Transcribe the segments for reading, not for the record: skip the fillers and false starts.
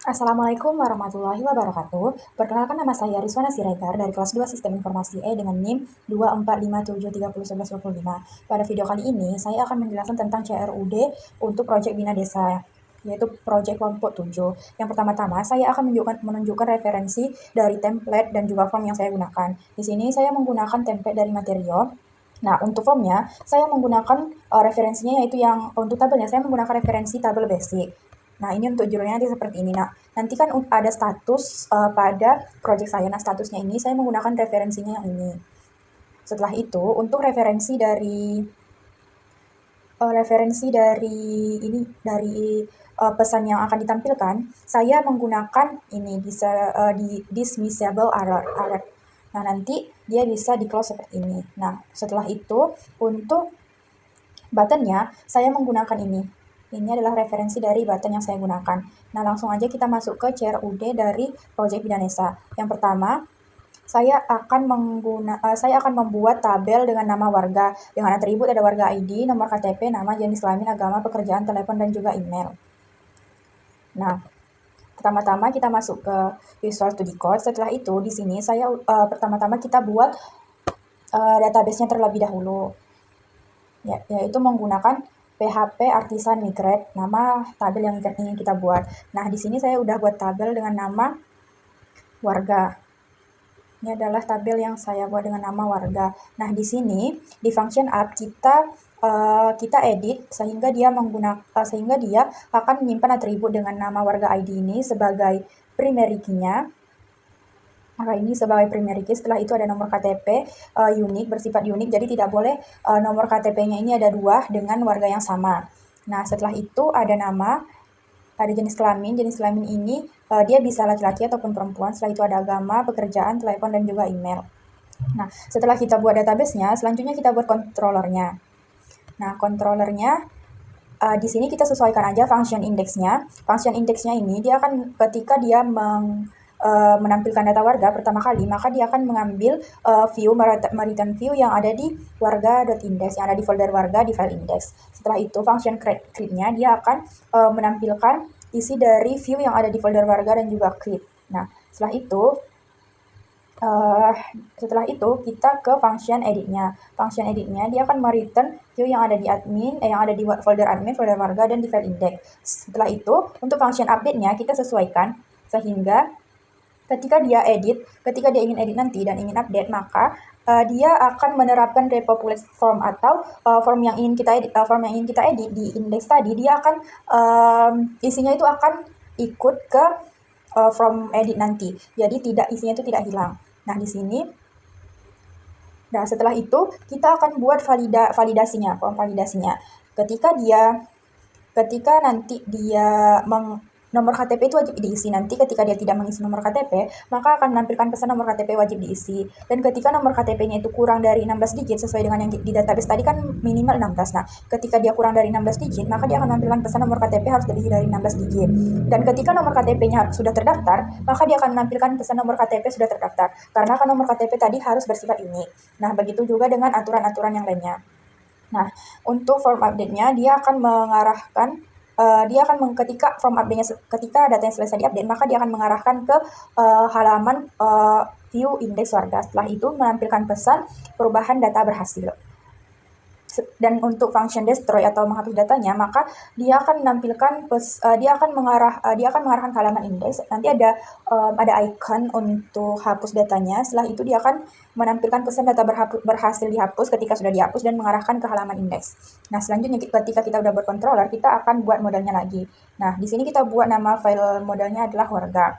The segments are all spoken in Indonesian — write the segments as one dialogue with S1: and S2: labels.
S1: Assalamualaikum warahmatullahi wabarakatuh. Perkenalkan, nama saya Rizwana Siregar dari kelas 2 Sistem Informasi E dengan NIM 24573011125. Pada video kali ini, saya akan menjelaskan tentang CRUD untuk proyek Bina Desa, yaitu proyek kelompok 7. Yang pertama-tama, saya akan menunjukkan referensi dari template dan juga form yang saya gunakan. Di sini saya menggunakan template dari Material. Nah, untuk formnya, saya menggunakan referensinya, yaitu yang untuk tabelnya, saya menggunakan referensi tabel basic. Nah, ini untuk judulnya nanti seperti ini. Nah, nanti kan ada status pada project saya. Nah, statusnya ini saya menggunakan referensinya yang ini. Setelah itu, untuk referensi dari pesan yang akan ditampilkan, saya menggunakan ini di dismissible alert. Nah, nanti dia bisa di close seperti ini. Nah, setelah itu untuk buttonnya saya menggunakan ini. Ini adalah referensi dari button yang saya gunakan. Nah, langsung aja kita masuk ke CRUD dari Project Bina Desa. Yang pertama, saya akan membuat tabel dengan nama warga. Dengan atribut ada warga ID, nomor KTP, nama, jenis kelamin, agama, pekerjaan, telepon, dan juga email. Nah, pertama-tama kita masuk ke Visual Studio Code. Setelah itu, di sini pertama-tama kita buat database-nya terlebih dahulu. Yaitu menggunakan PHP Artisan Migrate, nama tabel yang ingin kita buat. Nah, di sini saya udah buat tabel dengan nama warga. Ini adalah tabel yang saya buat dengan nama warga. Nah, di sini di function app kita edit sehingga dia akan menyimpan atribut dengan nama warga ID ini sebagai primary key-nya. Maka ini sebagai primary key. Setelah itu ada nomor KTP unik, bersifat unik, jadi tidak boleh nomor KTP-nya ini ada 2 dengan warga yang sama. Nah, setelah itu ada nama, ada jenis kelamin. Jenis kelamin ini dia bisa laki-laki ataupun perempuan. Setelah itu ada agama, pekerjaan, telepon, dan juga email. Nah, setelah kita buat database-nya, selanjutnya kita buat controller-nya. Nah, controller-nya di sini kita sesuaikan aja function index-nya. Function index-nya ini dia akan ketika dia menampilkan data warga pertama kali, maka dia akan mengambil return view yang ada di warga.index, yang ada di folder warga di file index. Setelah itu function create-nya dia akan menampilkan isi dari view yang ada di folder warga dan juga create. Nah, setelah itu kita ke function edit-nya. Function edit-nya dia akan mereturn view yang ada di folder admin, folder warga, dan di file index. Setelah itu, untuk function update-nya kita sesuaikan sehingga ketika dia ingin edit nanti dan ingin update, maka dia akan menerapkan repopulate form atau form yang ingin kita edit di index tadi. Dia akan isinya itu akan ikut ke from edit nanti. Jadi isinya itu tidak hilang. Nah, di sini setelah itu kita akan buat validasinya, form validasinya. Ketika nanti dia nomor KTP itu wajib diisi. Nanti ketika dia tidak mengisi nomor KTP, maka akan menampilkan pesan nomor KTP wajib diisi. Dan ketika nomor KTP-nya itu kurang dari 16 digit sesuai dengan yang di database tadi kan minimal 16. Nah, ketika dia kurang dari 16 digit, maka dia akan menampilkan pesan nomor KTP harus lebih dari 16 digit. Dan ketika nomor KTP-nya sudah terdaftar, maka dia akan menampilkan pesan nomor KTP sudah terdaftar. Karena kan nomor KTP tadi harus bersifat unik. Nah, begitu juga dengan aturan-aturan yang lainnya. Nah, untuk form update-nya dia akan mengarahkan ketika datanya selesai diupdate, maka dia akan mengarahkan ke halaman view indeks warga. Setelah itu menampilkan pesan perubahan data berhasil. Dan untuk function destroy atau menghapus datanya, maka dia akan menampilkan dia akan mengarahkan ke halaman indeks. Nanti ada icon untuk hapus datanya. Setelah itu dia akan menampilkan pesan data berhasil dihapus ketika sudah dihapus dan mengarahkan ke halaman indeks. Nah, selanjutnya ketika kita udah buat controller, kita akan buat modelnya lagi. Nah, di sini kita buat nama file modelnya adalah warga.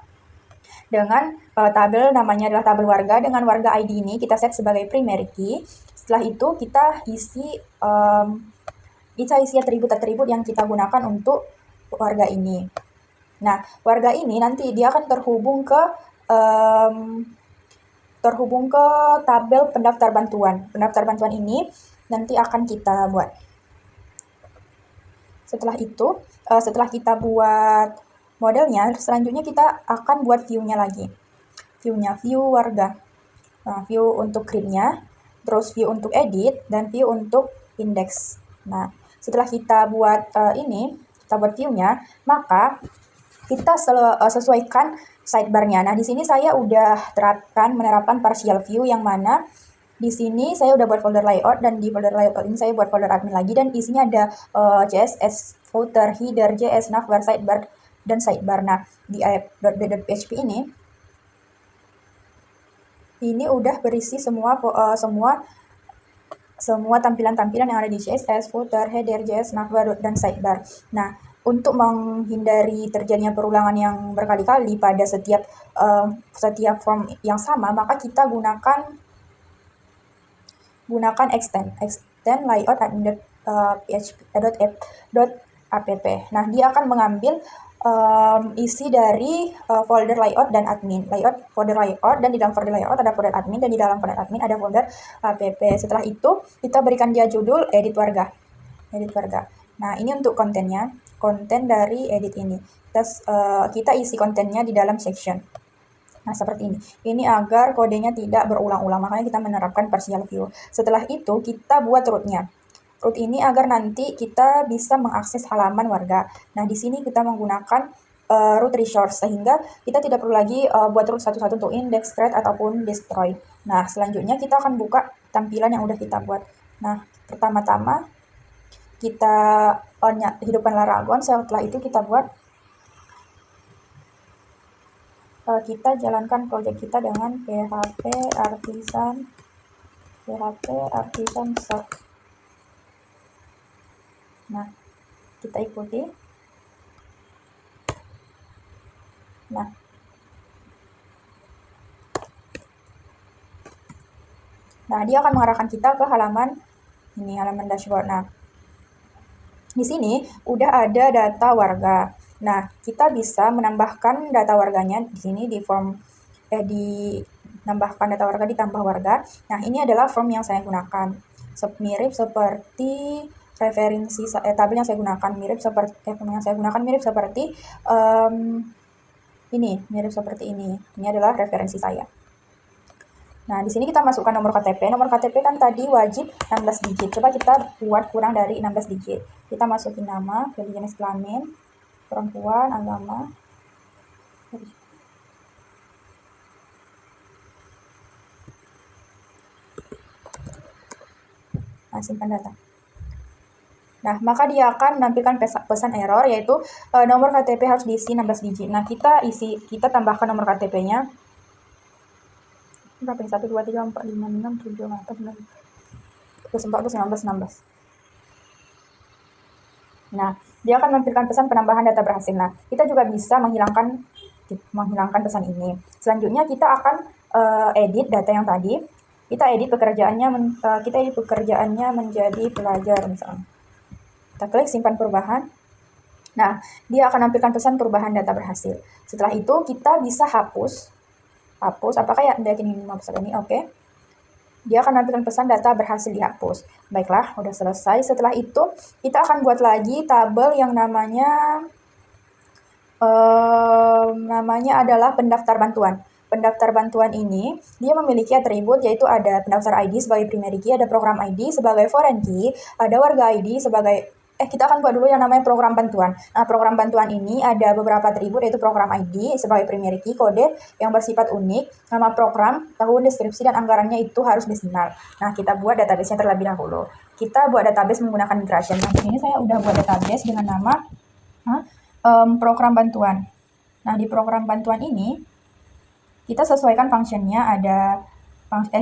S1: Dengan tabel namanya adalah tabel warga, dengan warga ID ini kita set sebagai primary key. Setelah itu kita isi atribut-atribut yang kita gunakan untuk warga ini. Nah, warga ini nanti dia akan terhubung ke tabel pendaftar bantuan. Pendaftar bantuan ini nanti akan kita buat. Setelah itu, setelah kita buat modelnya, selanjutnya kita akan buat view-nya lagi. View warga. Nah, view untuk create-nya, terus view untuk edit, dan view untuk index. Nah, setelah kita buat kita buat view-nya, maka kita sesuaikan sidebarnya. Nah, di sini saya udah menerapkan partial view, yang mana di sini saya udah buat folder layout, dan di folder layout ini saya buat folder admin lagi, dan isinya ada CSS, footer, header, JS, navbar, sidebar, dan sidebar. Nah, di app.php ini udah berisi semua tampilan-tampilan yang ada di CSS, footer, header, JS, navbar, dan sidebar. Nah, untuk menghindari terjadinya perulangan yang berkali-kali pada setiap form yang sama, maka kita gunakan extend layout php.app. Nah, dia akan mengambil isi dari folder layout dan admin. Folder layout, dan di dalam folder layout ada folder admin, dan di dalam folder admin ada folder app. Setelah itu kita berikan dia judul edit warga. Nah, ini untuk konten dari edit ini. Kita isi kontennya di dalam section. Nah, seperti ini. Ini agar kodenya tidak berulang-ulang, makanya kita menerapkan partial view. Setelah itu, kita buat root-nya. Root ini agar nanti kita bisa mengakses halaman warga. Nah, di sini kita menggunakan root resource, sehingga kita tidak perlu lagi buat root satu-satu untuk index, create, ataupun destroy. Nah, selanjutnya kita akan buka tampilan yang udah kita buat. Nah, pertama-tama kita hidupkan Laragon. Setelah itu kita jalankan project kita dengan php artisan serve. Nah, kita ikuti. Nah, dia akan mengarahkan kita ke halaman dashboard. Nah, di sini udah ada data warga. Nah, kita bisa menambahkan data warganya di sini di form nambahkan data warga ditambah warga. Nah, ini adalah form yang saya gunakan. Mirip seperti referensi tabel yang saya gunakan, mirip seperti ini. Ini adalah referensi saya. Nah, di sini kita masukkan nomor KTP. Nomor KTP kan tadi wajib 16 digit. Coba kita buat kurang dari 16 digit. Kita masukin nama, pilih jenis kelamin, perempuan, agama. Nah, simpan data. Nah, maka dia akan menampilkan pesan error, yaitu nomor KTP harus diisi 16 digit. Nah, kita tambahkan nomor KTP-nya. Berapa? 1, 2, 3, 4, 5, 6, 7, 8, 9, 14, 15, 16. Nah, dia akan menampilkan pesan penambahan data berhasil. Nah, kita juga bisa menghilangkan pesan ini. Selanjutnya kita akan edit data yang tadi. Kita edit pekerjaannya menjadi pelajar misalnya. Kita klik simpan perubahan. Nah, dia akan menampilkan pesan perubahan data berhasil. Setelah itu kita bisa hapus. Apakah ya Anda ingin menghapus ini? Oke. Dia akan menampilkan pesan data berhasil dihapus. Baiklah, udah selesai. Setelah itu kita akan buat lagi tabel yang namanya adalah pendaftar bantuan. Pendaftar bantuan ini, dia memiliki atribut, yaitu ada pendaftar ID sebagai primary key, ada program ID sebagai foreign key, ada warga ID sebagai kita akan buat dulu yang namanya program bantuan. Nah, program bantuan ini ada beberapa atribut, yaitu program ID sebagai primary key, kode yang bersifat unik, nama program, tahun, deskripsi, dan anggarannya itu harus desimal. Nah, kita buat database-nya terlebih dahulu. Kita buat database menggunakan migration. Nah, di sini saya udah buat database dengan nama program bantuan. Nah, di program bantuan ini kita sesuaikan functionnya,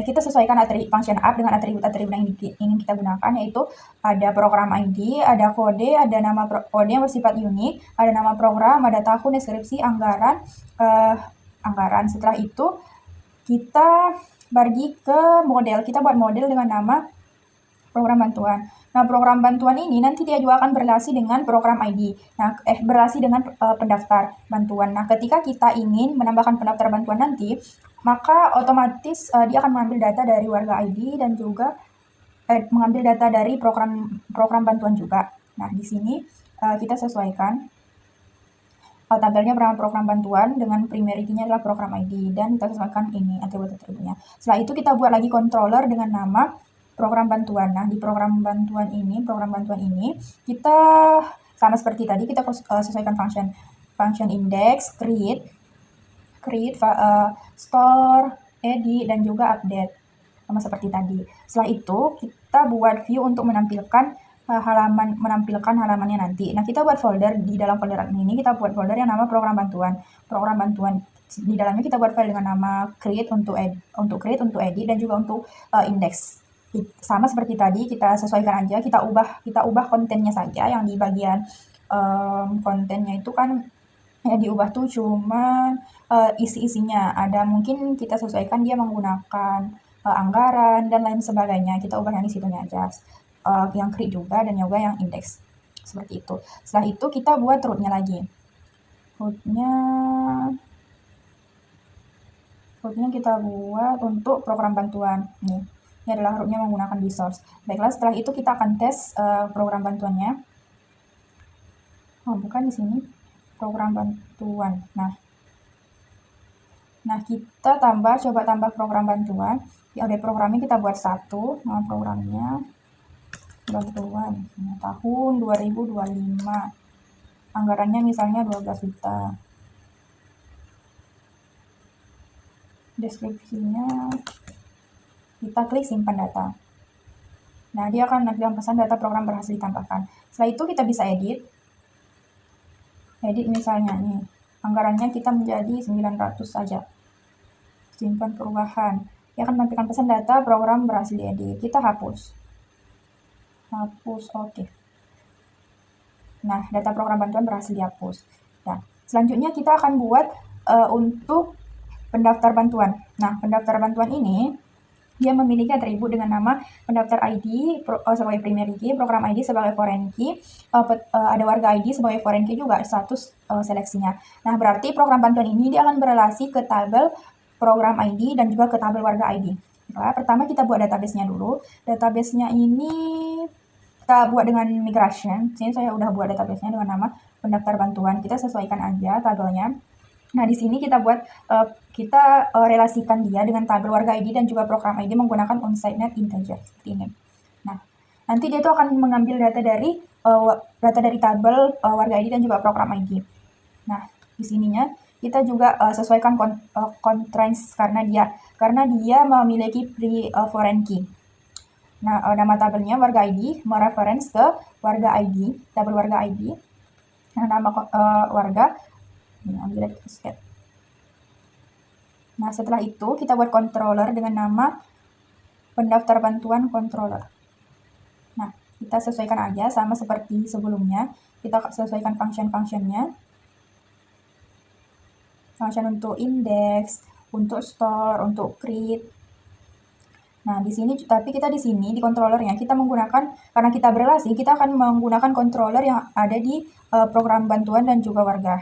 S1: kita sesuaikan function up dengan atribut-atribut yang ingin kita gunakan, yaitu ada program ID, ada kode, ada nama kode yang bersifat unik, ada nama program, ada tahun, deskripsi, anggaran. Setelah itu kita pergi ke model. Kita buat model dengan nama program bantuan. Nah, program bantuan ini nanti dia juga akan berrelasi dengan program ID. Nah, berrelasi dengan pendaftar bantuan. Nah, ketika kita ingin menambahkan pendaftar bantuan nanti, maka otomatis dia akan mengambil data dari warga ID dan juga mengambil data dari program bantuan juga. Nah, di sini kita sesuaikan tabelnya bernama program bantuan dengan primary key-nya adalah program ID, dan kita sesuaikan ini atribut-atributnya. Setelah itu kita buat lagi controller dengan nama program bantuan. Nah, di program bantuan ini kita sama seperti tadi, kita sesuaikan function function index, create, store, edit, dan juga update. Sama seperti tadi. Setelah itu kita buat view untuk menampilkan halamannya nanti. Nah, kita buat folder, di dalam folder ini kita buat folder yang nama program bantuan. Program bantuan di dalamnya kita buat file dengan nama create untuk edit dan juga untuk index. Sama seperti tadi, kita sesuaikan aja, kita ubah kontennya saja. Yang di bagian kontennya itu kan yang diubah tuh cuma isi-isinya. Ada mungkin kita sesuaikan dia menggunakan anggaran dan lain sebagainya. Kita ubah yang di situnya aja. Yang create juga dan juga yang index. Seperti itu. Setelah itu kita buat rootnya lagi. Rootnya kita buat untuk program bantuan. Nih, ini adalah rootnya menggunakan resource. Baiklah, setelah itu kita akan tes program bantuannya. Oh, bukan di sini. Program bantuan. Nah, kita coba tambah program bantuan. Di update programnya kita buat 1, nama programnya bantuan tahun 2025. Anggarannya misalnya 12 juta. Deskripsinya kita klik simpan data. Nah, dia akan menampilkan pesan data program berhasil ditambahkan. Setelah itu kita bisa edit misalnya nih, anggarannya kita menjadi 900 saja. Simpan perubahan. Dia akan menampilkan pesan data program berhasil diedit. Kita hapus, oke. Nah, data program bantuan berhasil dihapus. Nah, selanjutnya kita akan buat untuk pendaftar bantuan. Nah, pendaftar bantuan ini dia memiliki atribut dengan nama pendaftar ID sebagai primary key, program ID sebagai foreign key, ada warga ID sebagai foreign key juga, status seleksinya. Nah, berarti program bantuan ini dia akan berelasi ke tabel program ID dan juga ke tabel warga ID. Nah, pertama kita buat database-nya dulu. Database-nya ini kita buat dengan migration. Sini saya udah buat database-nya dengan nama pendaftar bantuan. Kita sesuaikan aja tabelnya. Nah, di sini kita buat relasikan dia dengan tabel warga ID dan juga program ID menggunakan onsite-net integer seperti ini. Nah, nanti dia tuh akan mengambil data dari tabel warga ID dan juga program ID. Nah, di sininya kita juga sesuaikan constraints karena dia memiliki foreign key. Nah, nama tabelnya warga ID mereference ke warga ID, tabel warga ID. Nah, nama warga ini ambil step. Nah, setelah itu kita buat controller dengan nama pendaftar bantuan controller. Nah, kita sesuaikan aja sama seperti sebelumnya. Kita sesuaikan function-functionnya. Function untuk index, untuk store, untuk create. Nah, di sini di controllernya kita menggunakan, karena kita berelasi, kita akan menggunakan controller yang ada di program bantuan dan juga warga.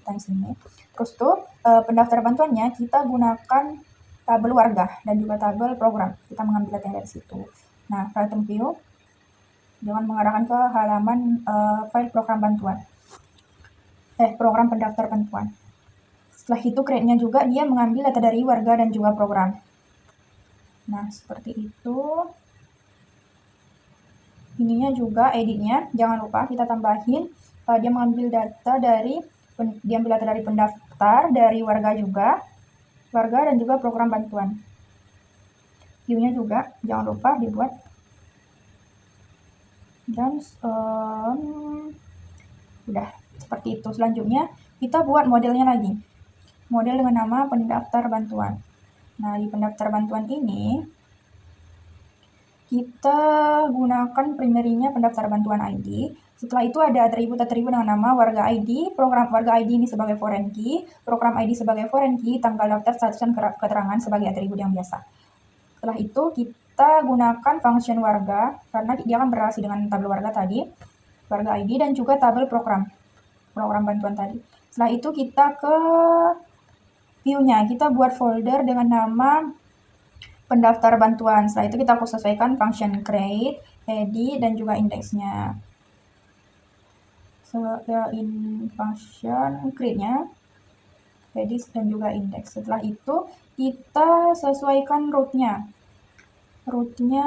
S1: Di sini. Terus tuh pendaftar bantuannya kita gunakan tabel warga dan juga tabel program. Kita mengambil data dari situ. Nah, item view jangan mengarahkan ke halaman file program bantuan. Program pendaftar bantuan. Setelah itu create-nya juga dia mengambil data dari warga dan juga program. Nah, seperti itu. Ininya juga editnya, jangan lupa kita tambahin dia mengambil data dari pendaftar, dari warga dan juga program bantuan. View-nya juga jangan lupa dibuat. Dan udah seperti itu. Selanjutnya kita buat modelnya lagi. Model dengan nama pendaftar bantuan. Nah, di pendaftar bantuan ini kita gunakan primary-nya pendaftar bantuan ID. Setelah itu ada atribut-atribut dengan nama warga ID, program warga ID ini sebagai foreign key, program ID sebagai foreign key, tanggal daftar, status, dan keterangan sebagai atribut yang biasa. Setelah itu kita gunakan function warga, karena dia akan berrelasi dengan tabel warga tadi, warga ID, dan juga tabel program bantuan tadi. Setelah itu kita ke view-nya, kita buat folder dengan nama pendaftar bantuan. Setelah itu kita sesuaikan function create, edit, dan juga indeksnya. Function create-nya, edit, dan juga index. Setelah itu kita sesuaikan root-nya. Root-nya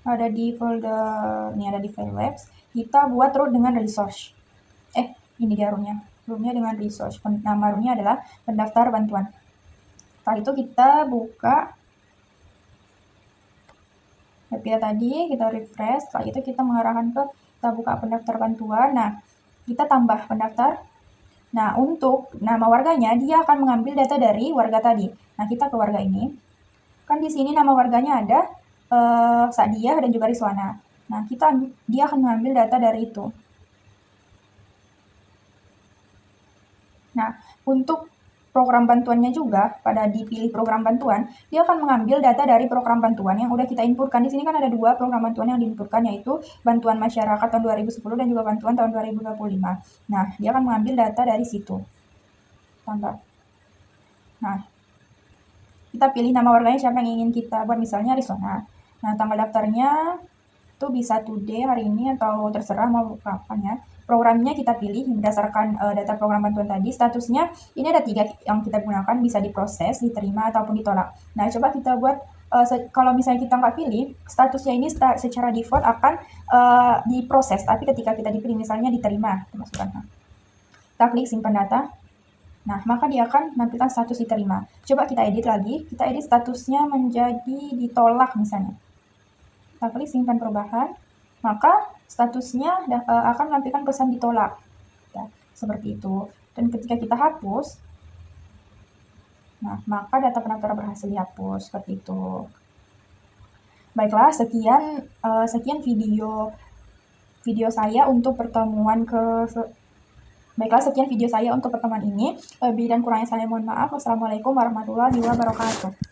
S1: ada di folder, ini ada di file webs. Kita buat root dengan resource. Ini dia root-nya. roomnya dengan resource. Nama roomnya adalah pendaftar bantuan. Setelah itu kita buka webnya tadi, kita refresh. Setelah itu kita mengarahkan kita buka pendaftar bantuan. Nah, kita tambah pendaftar. Nah, untuk nama warganya, dia akan mengambil data dari warga tadi. Nah, kita ke warga ini. Kan di sini nama warganya ada Sadiah dan juga Riswana. Nah, dia akan mengambil data dari itu. Nah, untuk program bantuannya juga, pada dipilih program bantuan, dia akan mengambil data dari program bantuan yang udah kita inputkan. Di sini kan ada 2 program bantuan yang diinputkan, yaitu bantuan masyarakat tahun 2010 dan juga bantuan tahun 2025. Nah, dia akan mengambil data dari situ. Tambah. Nah, kita pilih nama warganya siapa yang ingin kita buat, misalnya Riswana. Nah, tanggal daftarnya itu bisa today, hari ini, atau terserah mau kapan ya. Programnya kita pilih berdasarkan data program bantuan tadi. Statusnya ini ada 3 yang kita gunakan, bisa diproses, diterima, ataupun ditolak. Nah, coba kita buat kalau misalnya kita nggak pilih, statusnya ini secara default akan diproses, tapi ketika kita dipilih misalnya diterima, masukkan. Kita klik simpan data. Nah, maka dia akan menampilkan status diterima. Coba kita edit lagi, kita edit statusnya menjadi ditolak misalnya. Kita klik simpan perubahan, maka statusnya akan menampilkan pesan ditolak. Ya, seperti itu. Dan ketika kita hapus, nah, maka data pendaftar berhasil dihapus, seperti itu. Baiklah, sekian video saya untuk pertemuan sekian video saya untuk pertemuan ini. Lebih dan kurangnya saya mohon maaf. Wassalamualaikum warahmatullahi wabarakatuh.